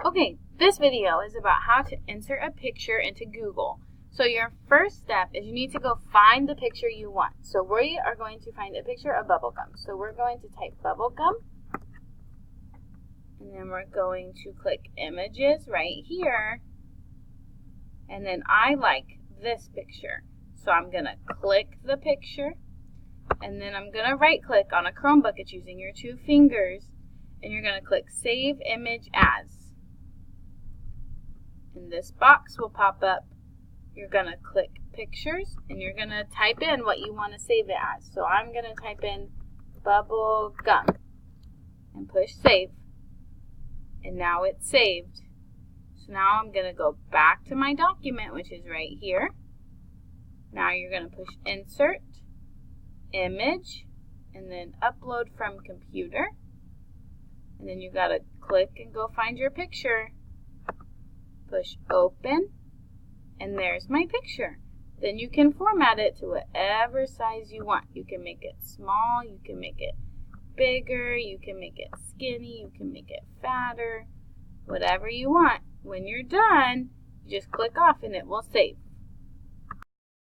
Okay, this video is about how to insert a picture into Google. So your first step is you need to go find the picture you want. So we are going to find a picture of bubblegum. So we're going to type bubblegum, and then we're going to click images right here. And then I like this picture. So I'm going to click the picture, and then I'm going to right click on a Chromebook. It's using your two fingers, and you're going to click Save Image As. And this box will pop up. You're going to click Pictures, and you're going to type in what you want to save it as. So I'm going to type in bubble gum and push Save. And now it's saved. So now I'm going to go back to my document, which is right here. Now you're going to push Insert, Image, and then Upload from Computer. And then you got to click and go find your picture. Push Open, and there's my picture. Then you can format it to whatever size you want. You can make it small, you can make it bigger, you can make it skinny, you can make it fatter, whatever you want. When you're done, you just click off and it will save.